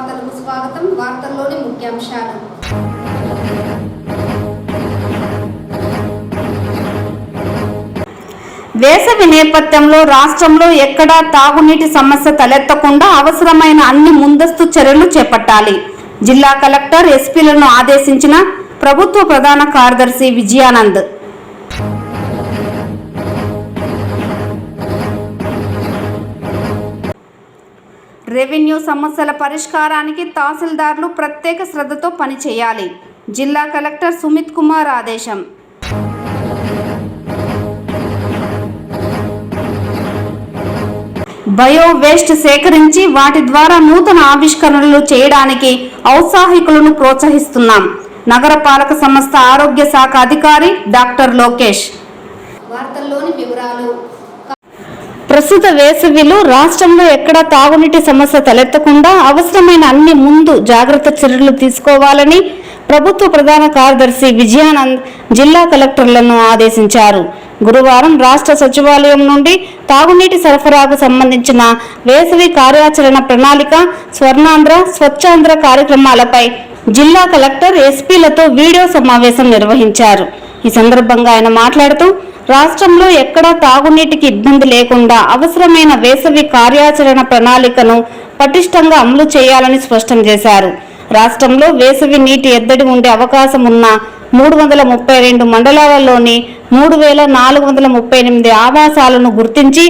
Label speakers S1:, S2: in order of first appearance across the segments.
S1: వార్తలకు స్వాగతం. వార్తల్లోని ముఖ్యాంశాలు.
S2: వేసవి నేపథ్యంలో రాష్ట్రంలో ఎక్కడా తాగునీటి సమస్య తలెత్తకుండా అవసరమైన అన్ని ముందస్తు చర్యలు చేపట్టాలి. జిల్లా కలెక్టర్ ఎస్పీలను ఆదేశించిన ప్రభుత్వ ప్రధాన కార్యదర్శి విజయానంద్. రెవెన్యూ సమస్యల పరిష్కారానికి తహసీల్దార్లు ప్రత్యేక శ్రద్ధతో పనిచేయాలి. జిల్లా కలెక్టర్ సుమిత్ కుమార్ ఆదేశం. బయో వేస్ట్ సేకరించి వాటి ద్వారా నూతన ఆవిష్కరణలు చేయడానికి ఔత్సాహికులను ప్రోత్సహిస్తున్నాం. నగరపాలక సంస్థ ఆరోగ్య శాఖ అధికారి డాక్టర్ లోకేష్.
S1: వార్తల్లోని వివరాలు.
S2: ప్రస్తుత వేసవిలో రాష్ట్రంలో ఎక్కడా తాగునీటి సమస్య తలెత్తకుండా అవసరమైన అన్ని ముందు జాగ్రత్త చర్యలు తీసుకోవాలని ప్రభుత్వ ప్రధాన కార్యదర్శి విజయానంద్ జిల్లా కలెక్టర్లను ఆదేశించారు. గురువారం రాష్ట్ర సచివాలయం నుండి తాగునీటి సరఫరాకు సంబంధించిన వేసవి కార్యాచరణ ప్రణాళిక, స్వర్ణాంధ్ర, స్వచ్ఛాంధ్ర కార్యక్రమాలపై జిల్లా కలెక్టర్ ఎస్పీలతో వీడియో సమావేశం నిర్వహించారు. ఈ సందర్భంగా ఆయన మాట్లాడుతూ రాష్ట్రంలో ఎక్కడా తాగునీటికి ఇబ్బంది లేకుండా అవసరమైన వేసవి కార్యాచరణ ప్రణాళికను పటిష్టంగా అమలు చేయాలని స్పష్టం చేశారు. రాష్ట్రంలో వేసవి నీటి ఎద్దడి ఉండే అవకాశం ఉన్న 332 మండలాలలోని 3438 ఆవాసాలను గుర్తించి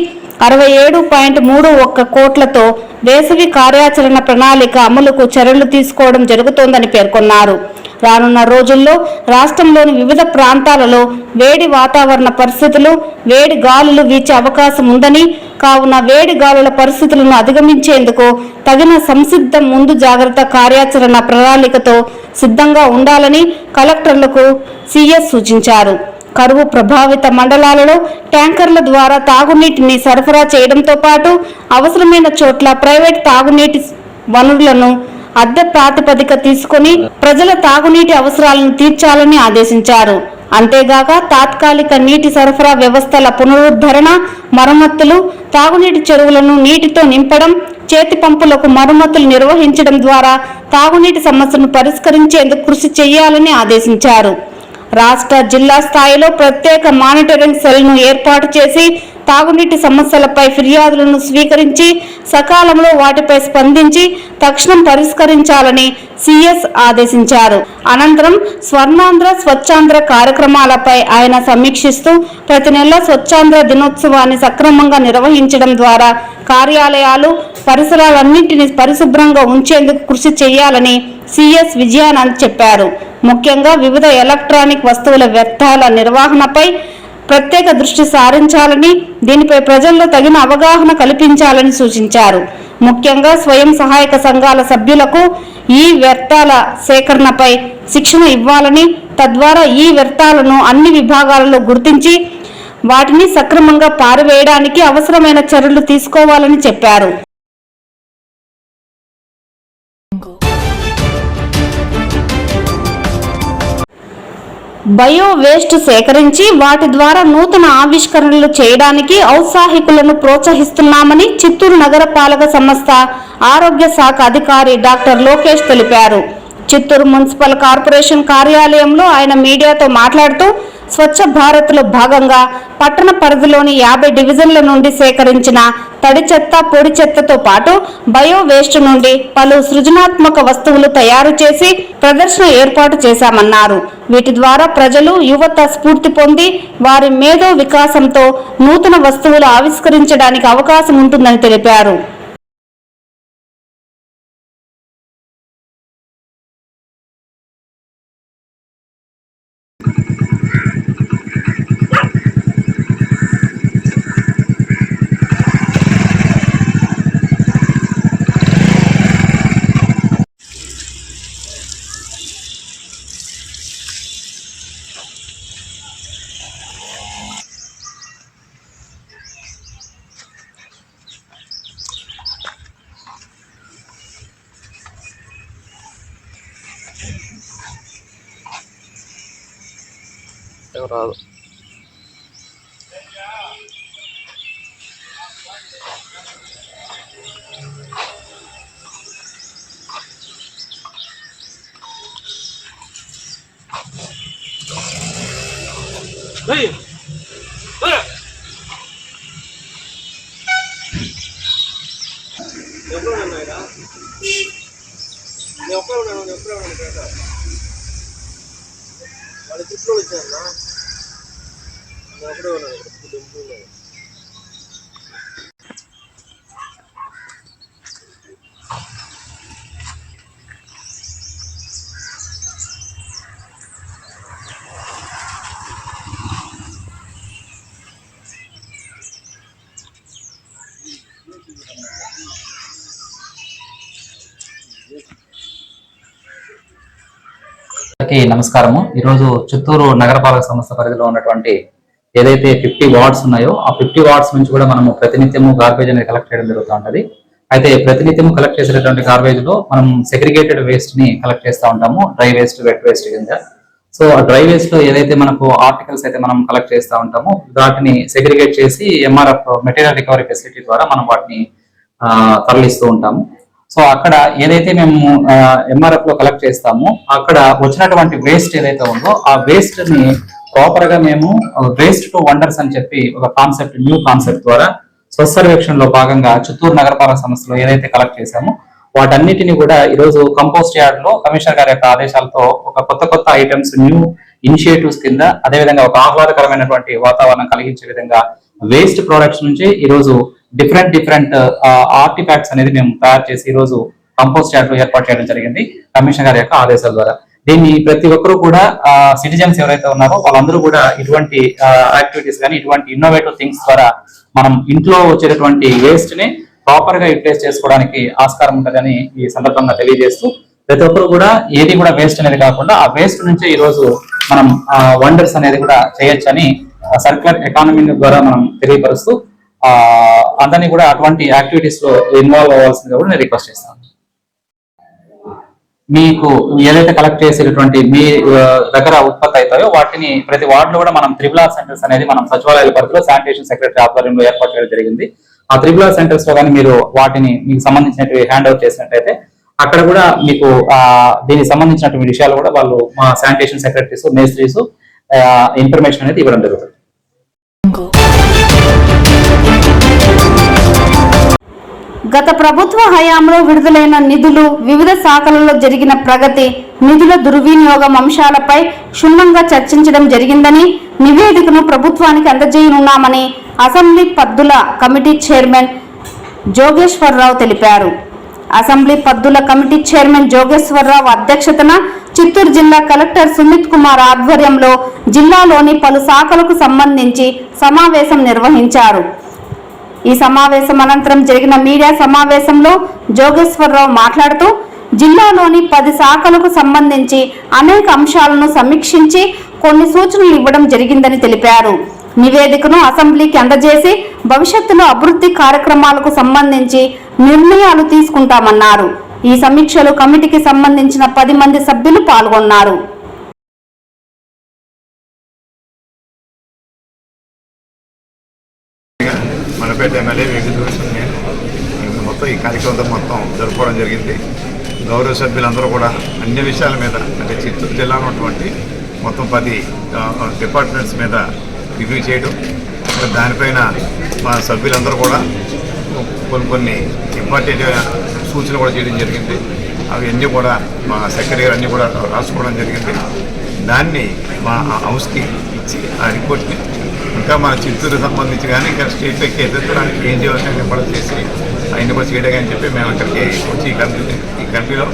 S2: 67.31 కోట్లతో వేసవి కార్యాచరణ ప్రణాళిక అమలుకు చర్యలు తీసుకోవడం జరుగుతోందని పేర్కొన్నారు. రానున్న రోజుల్లో రాష్ట్రంలోని వివిధ ప్రాంతాలలో వేడి వాతావరణ పరిస్థితులు, వేడి గాలులు వీచే అవకాశం ఉందని, కావున వేడి గాలుల పరిస్థితులను అధిగమించేందుకు తగిన సంసిద్ధ ముందు జాగ్రత్త కార్యాచరణ ప్రణాళికతో సిద్ధంగా ఉండాలని కలెక్టర్లకు సిఎస్ సూచించారు. కరువు ప్రభావిత మండలాలలో ట్యాంకర్ల ద్వారా తాగునీటిని సరఫరా చేయడంతో పాటు అవసరమైన చోట్ల ప్రైవేట్ తాగునీటి వనరులను అద్దె ప్రాతిపదిక తీసుకుని ప్రజల తాగునీటి అవసరాలను తీర్చాలని ఆదేశించారు. అంతేగాక తాత్కాలిక నీటి సరఫరా వ్యవస్థల పునరుద్ధరణ, మరమ్మతులు, తాగునీటి చెరువులను నీటితో నింపడం, చేతి పంపులకు మరమ్మతులు నిర్వహించడం ద్వారా తాగునీటి సమస్యను పరిష్కరించేందుకు కృషి చేయాలని ఆదేశించారు. రాష్ట్ర, జిల్లా స్థాయిలో ప్రత్యేక మానిటరింగ్ సెల్ను ఏర్పాటు చేసి తాగునీటి సమస్యలపై ఫిర్యాదులను స్వీకరించి సకాలంలో వాటిపై స్పందించి తక్షణం పరిష్కరించాలని సిఎస్ ఆదేశించారు. అనంతరం స్వర్ణాంధ్ర, స్వచ్ఛాంధ్ర కార్యక్రమాలపై ఆయన సమీక్షిస్తూ ప్రతి నెల స్వచ్ఛాంధ్ర దినోత్సవాన్ని సక్రమంగా నిర్వహించడం ద్వారా కార్యాలయాలు, పరిసరాలన్నింటినీ పరిశుభ్రంగా ఉంచేందుకు కృషి చేయాలని సిఎస్ విజయానంద్ చెప్పారు. ముఖ్యంగా వివిధ ఎలక్ట్రానిక్ వస్తువుల వ్యర్థాల నిర్వహణపై ప్రత్యేక దృష్టి సారించాలని, దీనిపై ప్రజల్లో తగిన అవగాహన కల్పించాలని సూచించారు. ముఖ్యంగా స్వయం సహాయక సంఘాల సభ్యులకు ఈ వ్యర్థాల సేకరణపై శిక్షణ ఇవ్వాలని, తద్వారా ఈ వ్యర్థాలను అన్ని విభాగాలలో గుర్తించి వాటిని సక్రమంగా పారవేయడానికి అవసరమైన చర్యలు తీసుకోవాలని చెప్పారు. బయో వేస్ట్ సేకరించి వాటి ద్వారా నూతన ఆవిష్కరణలు చేయడానికి ఔత్సాహికులను ప్రోత్సహిస్తున్నామని చిత్తూరు నగరపాలక సంస్థ ఆరోగ్య శాఖ అధికారి డాక్టర్ లోకేష్ తెలిపారు. చిత్తూరు మున్సిపల్ కార్పొరేషన్ కార్యాలయంలో ఆయన మీడియాతో మాట్లాడుతూ స్వచ్ఛ భారత్లో భాగంగా పట్టణ పరిధిలోని 50 డివిజన్ల నుండి సేకరించిన తడి చెత్త, పొడి చెత్తతో పాటు బయో వేస్ట్ నుండి పలు సృజనాత్మక వస్తువులు తయారు చేసి ప్రదర్శన ఏర్పాటు చేశామన్నారు. వీటి ద్వారా ప్రజలు, యువత స్ఫూర్తి పొంది వారి మేధో వికాసంతో నూతన వస్తువులు ఆవిష్కరించడానికి అవకాశం ఉంటుందని తెలిపారు.
S3: రాదు. వాళ్ళ చుట్టూ వచ్చాను అక్కడే ఉన్నాను.
S4: నమస్కారము. ఈరోజు చిత్తూరు నగరపాలక సంస్థ పరిధిలో ఉన్నటువంటి ఏదైతే 50 వార్డ్స్ ఉన్నాయో ఆ 50 వార్డ్స్ నుంచి కూడా మనము ప్రతినిత్యము గార్బేజ్ అనేది కలెక్ట్ చేయడం జరుగుతూ ఉంటది. అయితే ప్రతినిత్యము కలెక్ట్ చేసేటటువంటి గార్బేజ్ లో మనం సెగ్రిగేటెడ్ వేస్ట్ ని కలెక్ట్ చేస్తూ ఉంటాము, డ్రై వేస్ట్, వెట్ వేస్ట్ కింద. సో ఆ డ్రై వేస్ట్ లో ఏదైతే మనకు ఆర్టికల్స్ అయితే మనం కలెక్ట్ చేస్తూ ఉంటామో వాటిని సెగ్రిగేట్ చేసి MRF మెటీరియల్ రికవరీ ఫెసిలిటీ ద్వారా మనం వాటిని తరలిస్తూ ఉంటాము. సో అక్కడ ఏదైతే మేము MRF లో కలెక్ట్ చేస్తామో అక్కడ వచ్చినటువంటి వేస్ట్ ఏదైతే ఉందో ఆ వేస్ట్ ని ప్రాపర్ గా మేము వేస్ట్ టు వండర్స్ అని చెప్పి ఒక కాన్సెప్ట్, న్యూ కాన్సెప్ట్ ద్వారా స్వచ్ఛ సర్వేక్షణ లో భాగంగా చిత్తూరు నగరపాలక సంస్థలో ఏదైతే కలెక్ట్ చేశామో వాటన్నిటిని కూడా ఈరోజు కంపోస్ట్ యార్డ్ లో కమిషనర్ గారి యొక్క ఆదేశాలతో ఒక కొత్త ఐటమ్స్, న్యూ ఇనిషియేటివ్స్ కింద అదేవిధంగా ఒక ఆహ్లాదకరమైనటువంటి వాతావరణం కలిగించే విధంగా వేస్ట్ ప్రొడక్ట్స్ నుంచి ఈరోజు డిఫరెంట్ ఆర్టిఫాక్ట్స్ అనేది మేము తయారు చేసి ఈరోజు కంపోస్ట్ యార్డ్ లో ఏర్పాటు చేయడం జరిగింది కమిషనర్ గారి యొక్క ఆదేశాల ద్వారా. దీన్ని ప్రతి ఒక్కరు కూడా సిటిజన్స్ ఎవరైతే ఉన్నారో వాళ్ళందరూ కూడా ఇటువంటి యాక్టివిటీస్ కానీ ఇటువంటి ఇన్నోవేటివ్ థింగ్స్ ద్వారా మనం ఇంట్లో వచ్చేటటువంటి వేస్ట్ ని ప్రాపర్ గా యూటిలైజ్ చేసుకోవడానికి ఆస్కారం ఉంటుందని ఈ సందర్భంగా తెలియజేస్తూ ప్రతి ఒక్కరు కూడా ఏది కూడా వేస్ట్ అనేది కాకుండా ఆ వేస్ట్ నుంచి ఈ రోజు మనం వండర్స్ అనేది కూడా చేయొచ్చని సర్క్యులర్ ఎకానమీ ద్వారా మనం తెలియపరుస్తూ అందరినీ కూడా అటువంటి యాక్టివిటీస్ లో ఇన్వాల్వ్ అవ్వాల్సిందిగా కూడా నేను రిక్వెస్ట్ చేస్తాను. మీకు ఏదైతే కలెక్ట్ చేసేటటువంటి మీ దగ్గర ఉత్పత్తి అవుతాయో వాటిని ప్రతి వార్డులో కూడా మనం త్రిబుల్ ఆర్ సెంటర్స్ అనేది మనం సచివాలయాల పరిధిలో శానిటేషన్ సెక్రటరీ ఆధ్వర్యంలో ఏర్పాటు చేయడం జరిగింది. ఆ త్రిబుల్ ఆర్ సెంటర్స్ లో కానీ మీరు వాటిని మీకు సంబంధించినవి హ్యాండ్ ఓవర్ చేసినట్టయితే అక్కడ కూడా మీకు దీనికి సంబంధించినటువంటి విషయాలు కూడా వాళ్ళు మా శానిటేషన్ సెక్రటరీస్, మేస్త్రీస్ ఇన్ఫర్మేషన్ అనేది ఇవ్వడం జరుగుతుంది.
S2: గత ప్రభుత్వ హయాంలో విడుదలైన నిధులు, వివిధ శాఖలలో జరిగిన ప్రగతి, నిధుల దుర్వినియోగం అంశాలపై క్షుణ్ణంగా చర్చించడం జరిగిందని, నివేదికను ప్రభుత్వానికి అందజేయనున్నామని అసెంబ్లీ పద్దుల కమిటీ చైర్మన్ జోగేశ్వరరావు తెలిపారు. అసెంబ్లీ పద్దుల కమిటీ చైర్మన్ జోగేశ్వరరావు అధ్యక్షతన చిత్తూరు జిల్లా కలెక్టర్ సుమిత్ కుమార్ ఆధ్వర్యంలో జిల్లాలోని పలు శాఖలకు సంబంధించి సమావేశం నిర్వహించారు. ఈ సమావేశం అనంతరం జరిగిన మీడియా సమావేశంలో జోగేశ్వరరావు మాట్లాడుతూ జిల్లాలోని 10 శాఖలకు సంబంధించి అనేక అంశాలను సమీక్షించి కొన్ని సూచనలు ఇవ్వడం జరిగిందని తెలిపారు. నివేదికను అసెంబ్లీకి అందజేసి భవిష్యత్తులో అభివృద్ధి కార్యక్రమాలకు సంబంధించి నిర్ణయాలు తీసుకుంటామన్నారు. ఈ సమీక్షలో కమిటీకి సంబంధించిన 10 మంది సభ్యులు పాల్గొన్నారు.
S5: మనపేట ఎమ్మెల్యే నేను మొత్తం ఈ కార్యక్రమంతో మొత్తం జరుపుకోవడం జరిగింది. గౌరవ సభ్యులందరూ కూడా అన్ని విషయాల మీద అంటే చిత్తూరు జిల్లాలో ఉన్నటువంటి మొత్తం 10 డిపార్ట్మెంట్స్ మీద రివ్యూ చేయడం, దానిపైన మా సభ్యులందరూ కూడా కొన్ని ఇంపార్టెంట్ సూచనలు కూడా చేయడం జరిగింది. అవి అన్నీ కూడా మా సెక్రటరీ గారు అన్నీ కూడా రాసుకోవడం జరిగింది. దాన్ని మా హౌస్కి ఇచ్చి ఆ రిపోర్ట్ని ఇంకా మన చిత్తూరు సంబంధించి కానీ ఇంకా స్టేట్లోకి ఎదుర్కోవడానికి ఏం చేయాలని కూడా చేసి ఆయన కూడా చేయడం అని చెప్పి మేము అక్కడికి వచ్చి ఈ కంట్రీలో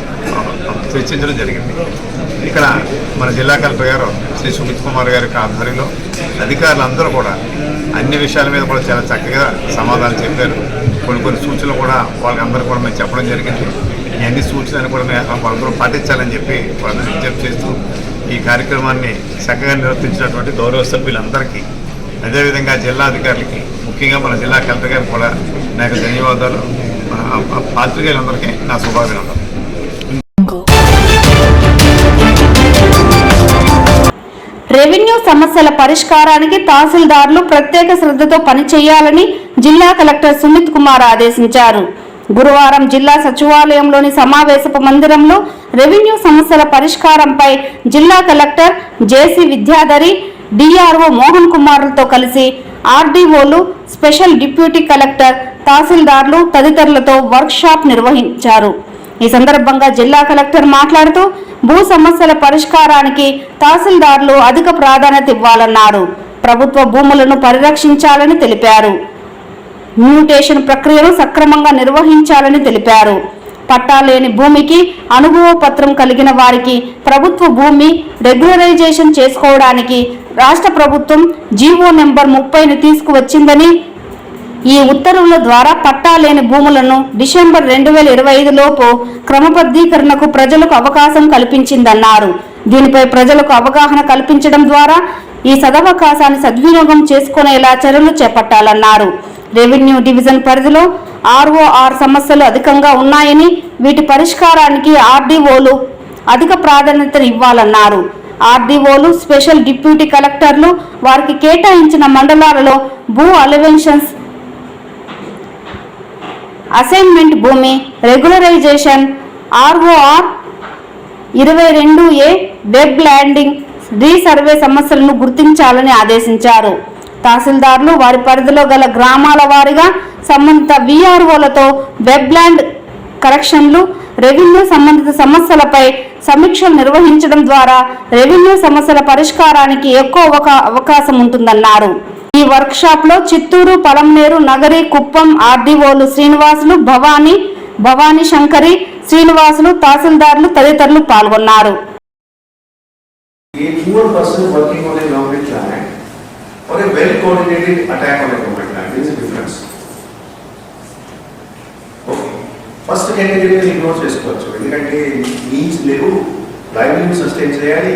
S5: చర్చించడం జరిగింది. ఇక్కడ మన జిల్లా కలెక్టర్ గారు శ్రీ సుమిత్ కుమార్ గారి ఆధ్వర్యంలో అధికారులందరూ కూడా అన్ని విషయాల మీద కూడా చాలా చక్కగా సమాధానం చెప్పారు. కొన్ని సూచనలు కూడా వాళ్ళందరూ కూడా మేము చెప్పడం జరిగింది. ఈ అన్ని సూచనలు కూడా వాళ్ళందరూ పాటించాలని చెప్పి వాళ్ళని విజ్ఞప్తి చేస్తూ ఈ కార్యక్రమాన్ని చక్కగా నిర్వర్తించినటువంటి గౌరవ సభ్యులందరికీ, అదేవిధంగా జిల్లా అధికారులకి, ముఖ్యంగా మన జిల్లా కలెక్టర్ గారికి కూడా నాకు ధన్యవాదాలు. పాత్రికేయులందరికీ నా శుభాభినందనలు.
S2: రెవెన్యూ సమస్యల పరిష్కారానికి తహసీల్దార్లు ప్రత్యేక శ్రద్ధతో పనిచేయాలని జిల్లా కలెక్టర్ సుమిత్ కుమార్ ఆదేశించారు. గురువారం జిల్లా సచివాలయంలోని సమావేశపు మందిరంలో రెవెన్యూ సమస్యల పరిష్కారంపై జిల్లా collector JC Vidyadhari, DRO Mohan కుమార్లతో కలిసి ఆర్డీఓలు, స్పెషల్ డిప్యూటీ కలెక్టర్, తహసీల్దార్లు తదితరులతో వర్క్ షాప్ నిర్వహించారు. ఈ సందర్భంగా జిల్లా కలెక్టర్ మాట్లాడుతూ భూ సమస్యల పరిష్కారానికి తహసీల్దార్లు అధిక ప్రాధాన్యత ఇవ్వాలన్నారు. ప్రభుత్వ భూములను పరిరక్షించాలని తెలిపారు. మ్యూటేషన్ ప్రక్రియను సక్రమంగా నిర్వహించాలని తెలిపారు. పట్టా లేని భూమికి అనుభవ పత్రం కలిగిన వారికి ప్రభుత్వ భూమి రెగ్యులరైజేషన్ చేసుకోవడానికి రాష్ట్ర ప్రభుత్వం జీవో నెంబర్ 30ని తీసుకువచ్చిందని, ఈ ఉత్తర్వుల ద్వారా పట్టా లేని భూములను డిసెంబర్ 2025 లోపు క్రమబద్ధీకరణకు ప్రజలకు అవకాశం కల్పించిందన్నారు. దీనిపై ప్రజలకు అవగాహన కల్పించడం ద్వారా ఈ సదవకాశాన్ని సద్వినియోగం చేసుకునేలా చర్యలు చేపట్టాలన్నారు. రెవెన్యూ డివిజన్ పరిధిలో ఆర్ఓఆర్ సమస్యలు అధికంగా ఉన్నాయని, వీటి పరిష్కారానికి ఆర్డీఓలు అధిక ప్రాధాన్యత ఇవ్వాలన్నారు. ఆర్డీఓలు, స్పెషల్ డిప్యూటీ కలెక్టర్లు వారికి కేటాయించిన మండలాలలో భూ అలవెన్షన్స్, అసైన్మెంట్ భూమి regularisation, ROR 22A web landing resurvey సమస్యలను గుర్తించాలని ఆదేశించారు. తహసీల్దార్లు వారి పరిధిలో గల గ్రామాల వారీగా సంబంధిత వీఆర్ఓలతో వెబ్ ల్యాండ్ కరెక్షన్లు, రెవెన్యూ సంబంధిత సమస్యలపై సమీక్షలు నిర్వహించడం ద్వారా రెవెన్యూ సమస్యల పరిష్కారానికి ఎక్కువ అవకాశం ఉంటుందన్నారు. ఈ వర్క్ షాప్ లో చిత్తూరు, పలమనేరు, నగరి, కుప్పం ఆర్డీఓలు శ్రీనివాసులు, భవానీ శంకరి, శ్రీనివాసులు, తహసీల్దార్లు తదితరులు పాల్గొన్నారు.
S3: A poor person working on a government land or a well-coordinated attack on a government land, there is a difference. Okay. First category ignore చేసుకోవచ్చు, ఎందుకంటే నీడ్స్ లేవు, లైవ్లీహుడ్ సస్టైన్ చేయాలి,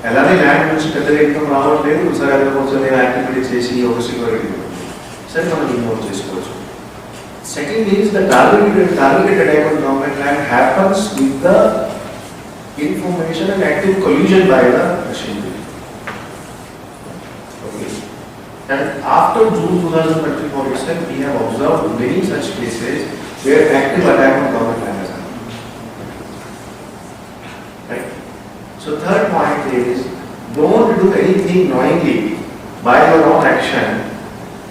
S3: ఎలానే ల్యాండ్ నుంచి పెద్ద ఇన్కమ్ రావట్లేదు, సరే అందులో కొంచెం నేను యాక్టివిటీ చేసి ఒక సెక్యూరిటీ సరే మనం ఇగ్నోర్ చేసుకోవచ్చు. Second is the targeted attack on government land happens with the information and active collusion by the machinery. Okay. And after June 2024 itself, we have observed many such cases where active attack on government land has happened. Right. So third point is, don't do anything knowingly by your own action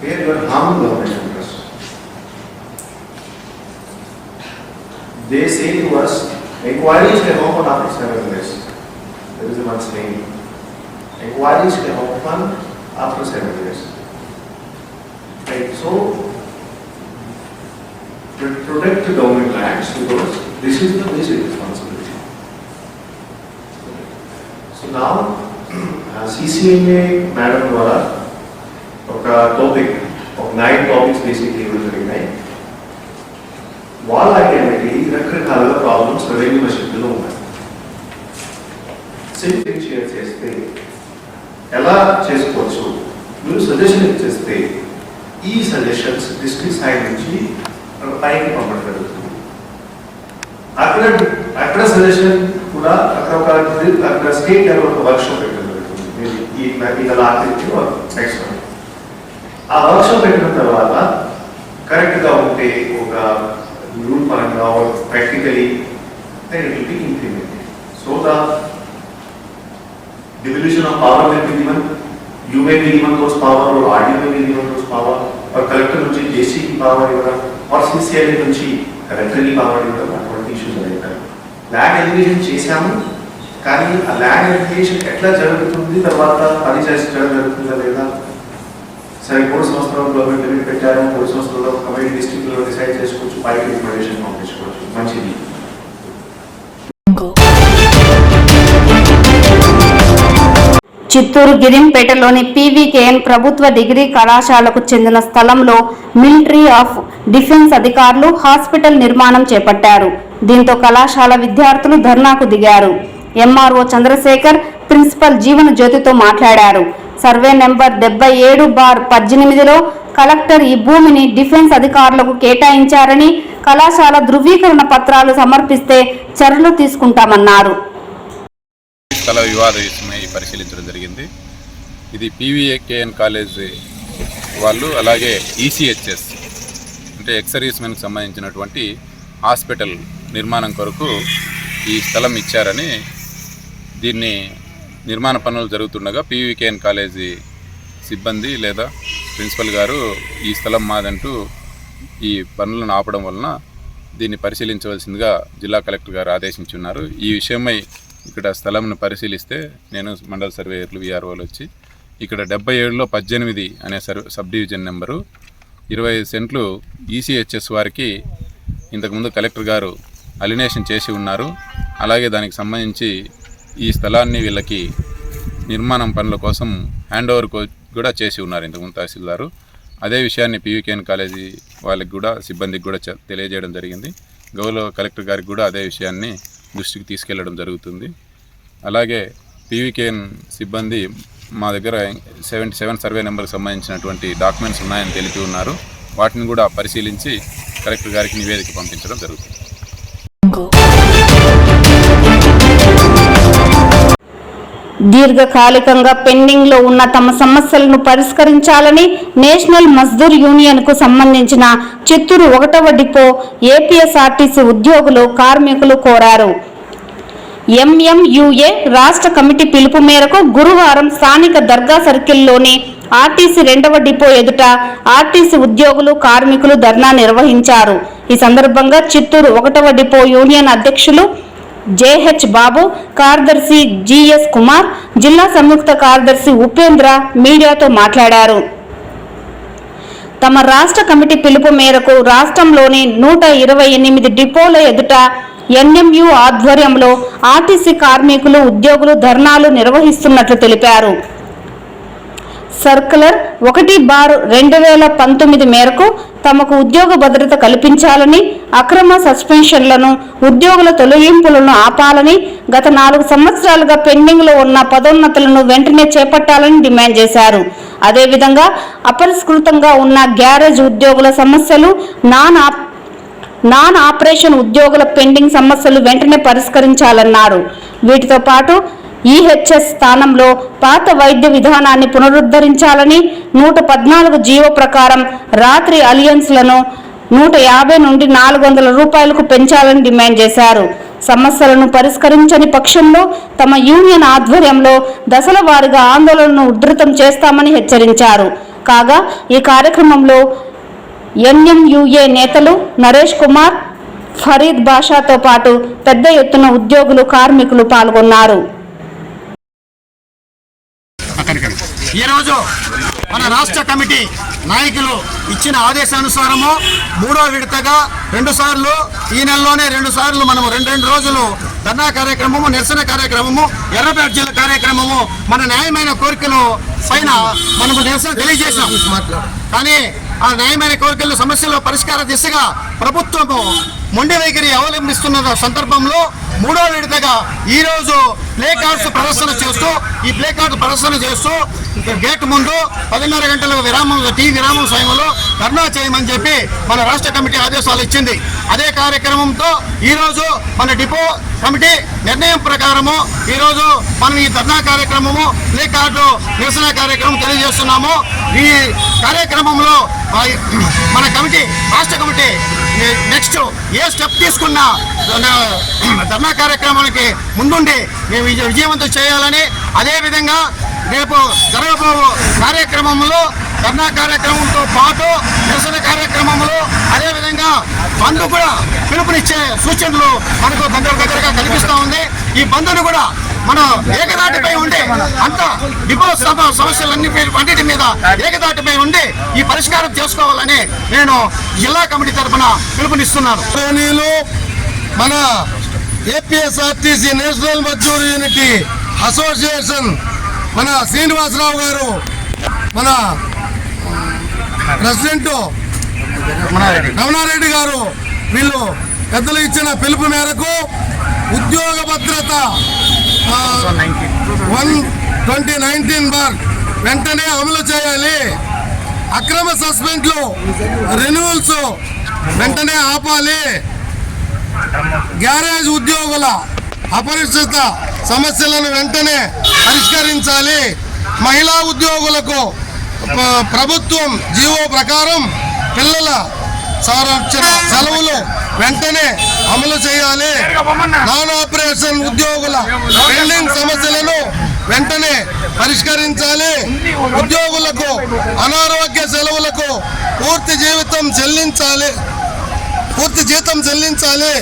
S3: where you are harming government interest. They say to us, inquiries can open after 7 years. There is one saying. Inquiries can open after 7 years. Right. So, protect the government lands because this is the basic responsibility. So now, CCMA madam ద్వారా ఒక topic, ఒక 9 topics basically ఇవ్వడం జరిగినాయి. వాళ్ళ identity రకరకాల problems revenue మెషిన్లో ఉన్నాయి. Simple share చేస్తే ఎలా చేసుకోవచ్చు, మీరు సజెషన్ ఇచ్చేస్తే ఈ సజెషన్స్ డిస్ట్రిక్ట్ సైడ్ నుంచి పైకి పంపడం జరుగుతుంది. అక్కడ సజెషన్ కూడా అక్కడ స్టేట్ లెవెల్ ఒక వర్క్ షాప్ పెట్టడం జరుగుతుంది. ఇలా నెక్స్ట్ ఆ వర్క్ షాప్ పెట్టిన తర్వాత కరెక్ట్గా ఉంటే ఒక rule paranga or practically then it will be implemented. So the devolution of power will be given, you may be given those power or RD may be given those power or collector nunchi JC ki power ivvadam or CCI nunchi collector ki power ivvadam aటువంటి issues ఉంటాయి. Land allegation చేశాము కానీ ఆ land allegation ఎట్లా జరుగుతుంది, తర్వాత పని చేసడం జరుగుతుందా లేదా, సరే 3 సంవత్సరాలు గవర్నమెంట్ లిమిట్ పెట్టారు, 3 సంవత్సరాల్లో కమిటీ డిస్ట్రిక్ట్లో డిసైడ్ చేసుకోవచ్చు, పైకి రికమెండేషన్ పంపించుకోవచ్చు, మంచిది.
S2: చిత్తూరు గిరింపేటలోని పీవీకేఎన్ ప్రభుత్వ డిగ్రీ కళాశాలకు చెందిన స్థలంలో మిలిటరీ ఆఫ్ డిఫెన్స్ అధికారులు హాస్పిటల్ నిర్మాణం చేపట్టారు. దీంతో కళాశాల విద్యార్థులు ధర్నాకు దిగారు. ఎంఆర్ఓ చంద్రశేఖర్, ప్రిన్సిపల్ జీవన జ్యోతితో మాట్లాడారు. సర్వే నెంబర్ 77/18లో కలెక్టర్ ఈ భూమిని డిఫెన్స్ అధికారులకు కేటాయించారని, కళాశాల ధృవీకరణ పత్రాలు సమర్పిస్తే చర్యలు తీసుకుంటామన్నారు.
S6: స్థల వివాద విషయమై పరిశీలించడం జరిగింది. ఇది పీవీకేఎన్ కాలేజ్ వాళ్ళు, అలాగే ఈసీహెచ్ఎస్ అంటే ఎక్స్ సర్వీస్ మెన్కి సంబంధించినటువంటి హాస్పిటల్ నిర్మాణం కొరకు ఈ స్థలం ఇచ్చారని, దీన్ని నిర్మాణ పనులు జరుగుతుండగా పీవీకేఎన్ కాలేజీ సిబ్బంది లేదా ప్రిన్సిపల్ గారు ఈ స్థలం మాదంటూ ఈ పనులను ఆపడం వలన దీన్ని పరిశీలించవలసిందిగా జిల్లా కలెక్టర్ గారు ఆదేశించున్నారు. ఈ విషయమై ఇక్కడ స్థలంను పరిశీలిస్తే నేను మండల సర్వేయర్లు విఆర్ఓలు వచ్చి ఇక్కడ 77లో 18 అనే సబ్ డివిజన్ నెంబరు 25 సెంట్లు ఈసీహెచ్ఎస్ వారికి ఇంతకుముందు కలెక్టర్ గారు అలినేషన్ చేసి ఉన్నారు. అలాగే దానికి సంబంధించి ఈ స్థలాన్ని వీళ్ళకి నిర్మాణం పనుల కోసం హ్యాండ్ ఓవర్ కూడా చేసి ఉన్నారు ఇంతకుముందు తహసీల్దారు. అదే విషయాన్ని పీవీకేఎన్ కాలేజీ వాళ్ళకి కూడా సిబ్బందికి కూడా తెలియజేయడం జరిగింది. గౌరవ కలెక్టర్ గారికి కూడా అదే విషయాన్ని దృష్టికి తీసుకెళ్లడం జరుగుతుంది. అలాగే పీవీకేఎన్ సిబ్బంది మా దగ్గర 77 సర్వే నెంబర్కి సంబంధించినటువంటి డాక్యుమెంట్స్ ఉన్నాయని తెలిపి ఉన్నారు. వాటిని కూడా పరిశీలించి కలెక్టర్ గారికి నివేదిక పంపించడం జరుగుతుంది.
S2: దీర్ఘకాలికంగా పెండింగ్ లో ఉన్న తమ సమస్యలను పరిష్కరించాలని నేషనల్ మజ్దూర్ యూనియన్ కు సంబంధించిన చిత్తూరు 1వ డిపో ఏపీఎస్ఆర్టీసీ ఉద్యోగులు కార్మికులు కోరారు. ఎంఎంయుఏ రాష్ట్ర కమిటీ పిలుపు మేరకు గురువారం స్థానిక దర్గా సర్కిల్లోని ఆర్టీసీ 2వ డిపో ఎదుట ఆర్టీసీ ఉద్యోగులు కార్మికులు ధర్నా నిర్వహించారు. ఈ సందర్భంగా చిత్తూరు 1వ డిపో యూనియన్ అధ్యక్షులు జేహెచ్ బాబు, కార్యదర్శి జిఎస్ కుమార్, జిల్లా సంయుక్త కార్యదర్శి ఉపేంద్ర మీడియాతో మాట్లాడారు. తమ రాష్ట్ర కమిటీ పిలుపు మేరకు రాష్ట్రంలోని 128 డిపోల ఎదుట ఎన్ఎంయు ఆధ్వర్యంలో ఆర్టీసీ కార్మికులు ఉద్యోగులు ధర్నాలు నిర్వహిస్తున్నట్లు తెలిపారు. సర్క్యులర్ 1/2019 మేరకు తమకు ఉద్యోగ భద్రత కల్పించాలని, అక్రమ సస్పెన్షన్లను, ఉద్యోగుల తొలగింపులను ఆపాలని, గత 4 సంవత్సరాలుగా పెండింగ్ లో ఉన్న పదోన్నతులను వెంటనే చేపట్టాలని డిమాండ్ చేశారు. అదేవిధంగా అపరిష్కృతంగా ఉన్న గ్యారేజ్ ఉద్యోగుల సమస్యలు, నాన్ ఆపరేషన్ ఉద్యోగుల పెండింగ్ సమస్యలు వెంటనే పరిష్కరించాలన్నారు. వీటితో పాటు ఈహెచ్ఎస్ స్థానంలో పాత వైద్య విధానాన్ని పునరుద్ధరించాలని, 114 జీవో ప్రకారం రాత్రి అలియన్స్లను 150 నుండి 400 రూపాయలకు పెంచాలని డిమాండ్ చేశారు. సమస్యలను పరిష్కరించని పక్షంలో తమ యూనియన్ ఆధ్వర్యంలో దశల వారీగా ఆందోళనను ఉధృతం చేస్తామని హెచ్చరించారు. కాగా ఈ కార్యక్రమంలో ఎన్ఎంయుఏ నేతలు నరేష్ కుమార్, ఫరీద్ బాషాతో పాటు పెద్ద ఎత్తున ఉద్యోగులు కార్మికులు పాల్గొన్నారు.
S7: ఈరోజు మన రాష్ట్ర కమిటీ నాయకులు ఇచ్చిన ఆదేశానుసారము 3వ విడతగా 2 సార్లు ఈ నెలలోనే 2 సార్లు మనము 2 రోజులు ధర్నా కార్యక్రమము, నిరసన కార్యక్రమము, ఎర్రపేట జిల్లా కార్యక్రమము, మన న్యాయమైన కోరికలు పైన మనము నిరసన తెలియజేసాం. కానీ ఆ న్యాయమైన కోరికల సమస్యల పరిష్కార దిశగా ప్రభుత్వము మొండి వైఖరి అవలంబిస్తున్న సందర్భంలో 3వ విడతగా ఈరోజు ప్లే కార్డ్స్ ప్రదర్శన చేస్తూ గేట్ ముందు 10:30 గంటల టీ విరామం సమయంలో ధర్నా చేయమని చెప్పి మన రాష్ట్ర కమిటీ ఆదేశాలు ఇచ్చింది. అదే కార్యక్రమంతో ఈరోజు మన డిపో కమిటీ నిర్ణయం ప్రకారము ఈరోజు మనం ఈ ధర్నా కార్యక్రమము, ప్లే కార్డు నిరసన కార్యక్రమం తెలియజేస్తున్నాము. ఈ కార్యక్రమంలో మన కమిటీ, రాష్ట్ర కమిటీ నెక్స్ట్ ఏ స్టెప్ తీసుకున్నా ధర్నా కార్యక్రమానికి ముందుండి మేము విజయవంతం చేయాలని, అదేవిధంగా రేపు జరగబో కార్యక్రమంలో ధర్నా కార్యక్రమంతో పాటు నిరసన కార్యక్రమంలో అదేవిధంగా బంద్ కూడా పిలుపునిచ్చే సూచనలు మనకు దగ్గరగా కనిపిస్తూ ఉంది. ఈ బంద్ను కూడా మనం ఏకదాటిపై ఉండి అంత డిపో సమస్యలన్నిటి మీద ఏకదాటిపై ఉండి ఈ పరిష్కారం చేసుకోవాలని నేను జిల్లా కమిటీ తరఫున పిలుపునిస్తున్నాను.
S8: మన APSRTC national Mazdoor unity association మన శ్రీనివాసరావు గారు, మన ప్రెసిడెంట్ రమణారెడ్డి గారు, వీళ్ళు పెద్దలు ఇచ్చిన పిలుపు మేరకు ఉద్యోగ భద్రత 1/2019 వెంటనే అమలు చేయాలి. అక్రమ సస్పెండ్లు, రెన్యువల్స్ వెంటనే ఆపాలి. గ్యారేజ్ ఉద్యోగుల అపరిచిత సమస్యలను వెంటనే పరిష్కరించాలి. మహిళా ఉద్యోగులకు ప్రభుత్వం జీవో ప్రకారం పిల్లల సంరక్షణ సెలవులు వెంటనే అమలు చేయాలి. నాన్ ఆపరేషన్ ఉద్యోగుల పెండింగ్ సమస్యలను వెంటనే పరిష్కరించాలి. ఉద్యోగులకు అనారోగ్య సెలవులకు పూర్తి జీతం చెల్లించాలి.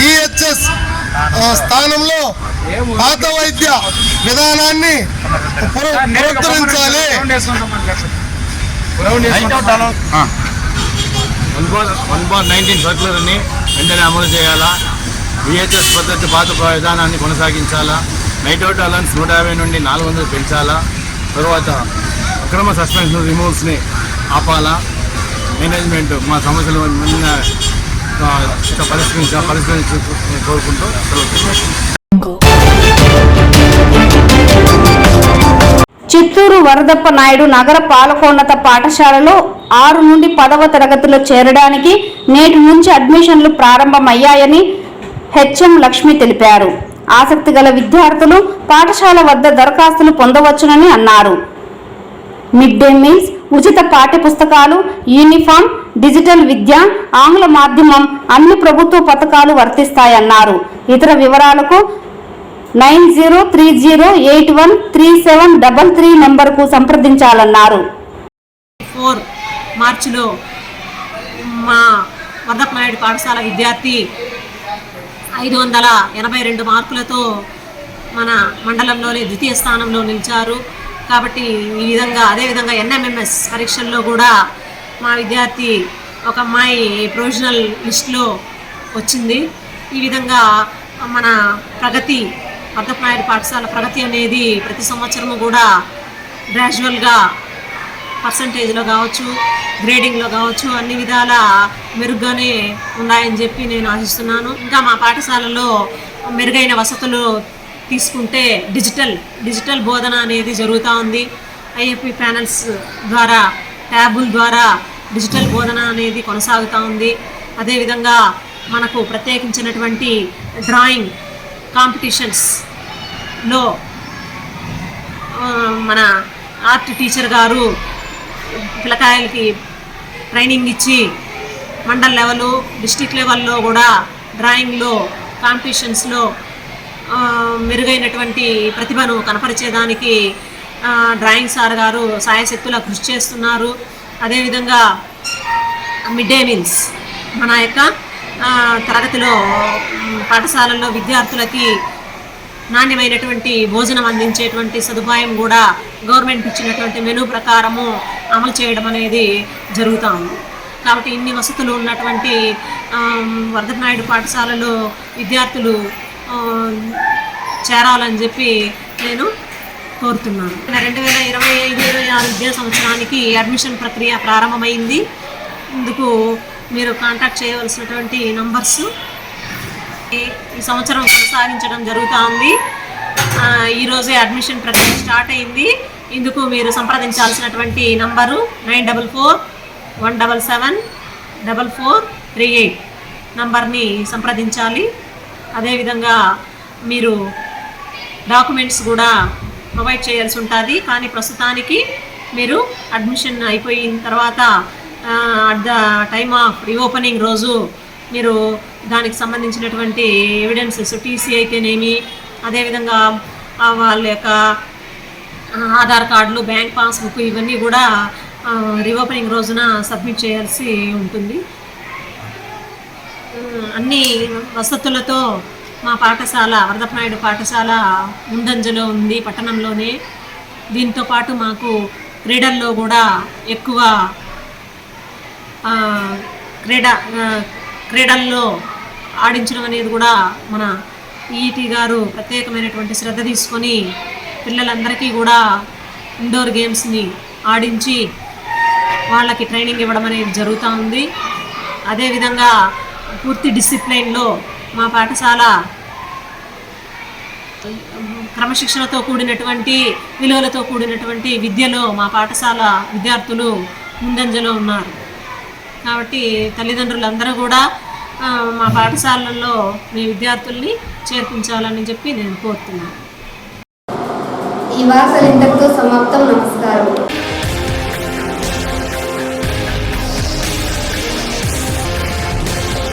S8: ఈహెచ్ఎస్ స్థానంలో పాత వైద్య విధానాన్ని పునరుద్ధరించాలి.
S9: 1/19 సర్కులర్ని వెంటనే అమలు చేయాలా. ఈహెచ్ఎస్ పద్ధతి పాత విధానాన్ని కొనసాగించాలా. నైట్ అవుట్ అలవెన్స్ 150 నుండి 400 పెంచాలా. తర్వాత అక్రమ సస్పెన్షన్ రిమూవ్స్ని ఆపాలా. మేనేజ్మెంట్ మా సమస్యలు పరిష్కరించి కోరుకుంటూ
S2: చిత్తూరు వరదప్ప నాయుడు నగర పాలకోన్నత పాఠశాలలో 6 నుండి 10వ తరగతిలో చేరడానికి నేటి నుంచి అడ్మిషన్లు ప్రారంభమయ్యాయని హెచ్ఎం లక్ష్మి తెలిపారు. ఆసక్తి గల విద్యార్థులు పాఠశాల వద్ద దరఖాస్తులు పొందవచ్చునని అన్నారు. మిడ్ డే మీల్స్, ఉచిత పాఠ్య పుస్తకాలు, యూనిఫామ్, డిజిటల్ విద్య, ఆంగ్ల మాధ్యమం అన్ని ప్రభుత్వ పథకాలు వర్తిస్తాయన్నారు. ఇతర వివరాలకు 9030813733 నంబర్కు సంప్రదించాలన్నారు.
S10: 4 మార్చిలో మా వరదప్ప నాయుడు పాఠశాల విద్యార్థి 582 మార్కులతో మన మండలంలోనే ద్వితీయ స్థానంలో నిలిచారు. కాబట్టి ఈ విధంగా అదేవిధంగా ఎన్ఎంఎంఎస్ పరీక్షల్లో కూడా మా విద్యార్థి ఒక అమ్మాయి ప్రొవిజనల్ లిస్టులో వచ్చింది. ఈ విధంగా మన ప్రగతి వరదప్ప నాయుడు పాఠశాల ప్రగతి అనేది ప్రతి సంవత్సరము కూడా గ్రాడ్యువల్గా పర్సంటేజ్లో కావచ్చు, గ్రేడింగ్లో కావచ్చు, అన్ని విధాల మెరుగ్గానే ఉన్నాయని చెప్పి నేను ఆశిస్తున్నాను. ఇంకా మా పాఠశాలలో మెరుగైన వసతులు తీసుకుంటే డిజిటల్ బోధన అనేది జరుగుతూ ఉంది. ఐఎఫ్పి ప్యానల్స్ ద్వారా, ట్యాబుల ద్వారా డిజిటల్ బోధన అనేది కొనసాగుతూ ఉంది. అదేవిధంగా మనకు ప్రత్యేకించినటువంటి డ్రాయింగ్ కాంపిటీషన్స్లో మన ఆర్ట్ టీచర్ గారు పిల్లకాయలకి ట్రైనింగ్ ఇచ్చి మండల్ లెవెల్, డిస్ట్రిక్ట్ లెవెల్లో కూడా డ్రాయింగ్లో కాంపిటీషన్స్లో మెరుగైనటువంటి ప్రతిభను కనపరిచేదానికి డ్రాయింగ్ సార్ గారు సాయశక్తులా కృషి చేస్తున్నారు. అదేవిధంగా మిడ్ డే మీల్స్ మన యొక్క తరగతిలో పాఠశాలల్లో విద్యార్థులకి నాణ్యమైనటువంటి భోజనం అందించేటువంటి సదుపాయం కూడా గవర్నమెంట్ ఇచ్చినటువంటి మెనూ ప్రకారము అమలు చేయడం అనేది జరుగుతూ ఉంది. కాబట్టి ఇన్ని వసతులు ఉన్నటువంటి వరదప్ప నాయుడు పాఠశాలలో విద్యార్థులు చేరాలని చెప్పి నేను కోరుతున్నాను. 2025-26 విద్యా సంవత్సరానికి అడ్మిషన్ ప్రక్రియ ప్రారంభమైంది. ఇందుకు మీరు కాంటాక్ట్ చేయవలసినటువంటి నంబర్స్ ఈ సంవత్సరం కొనసాగించడం జరుగుతూ ఉంది. ఈరోజే అడ్మిషన్ ప్రక్రియ స్టార్ట్ అయింది. ఇందుకు మీరు సంప్రదించాల్సినటువంటి నంబరు 9441774438 నంబర్ని సంప్రదించాలి. అదేవిధంగా మీరు డాక్యుమెంట్స్ కూడా ప్రొవైడ్ చేయాల్సి ఉంటుంది. కానీ ప్రస్తుతానికి మీరు అడ్మిషన్ అయిపోయిన తర్వాత at the time of reopening రోజు మీరు దానికి సంబంధించినటువంటి ఎవిడెన్సెస్, టీసీ అయితేనేమి, అదేవిధంగా వాళ్ళ యొక్క ఆధార్ కార్డులు, బ్యాంక్ పాస్బుక్ ఇవన్నీ కూడా రీఓపెనింగ్ రోజున సబ్మిట్ చేయాల్సి ఉంటుంది. అన్ని వసతులతో మా పాఠశాల వరదప్ప నాయుడు పాఠశాల ముందంజలో ఉంది పట్టణంలోనే. దీంతో పాటు మాకు క్రీడల్లో కూడా ఎక్కువ క్రీడల్లో ఆడించడం అనేది కూడా మన ఈటీ గారు ప్రత్యేకమైనటువంటి శ్రద్ధ తీసుకొని పిల్లలందరికీ కూడా ఇండోర్ గేమ్స్ని ఆడించి వాళ్ళకి ట్రైనింగ్ ఇవ్వడం అనేది జరుగుతూ ఉంది. అదేవిధంగా పూర్తి డిసిప్లైన్లో మా పాఠశాల క్రమశిక్షణతో కూడినటువంటి, విలువలతో కూడినటువంటి విద్యలో మా పాఠశాల విద్యార్థులు ముందంజలో ఉన్నారు. కాబట్టి తల్లిదండ్రులందరూ కూడా మా పాఠశాలల్లో మీ విద్యార్థుల్ని చేర్పించాలని చెప్పి నేను కోరుతున్నాను.
S1: ఈ వార్తలు ఇంతటితో సమాప్తం. నమస్కారం.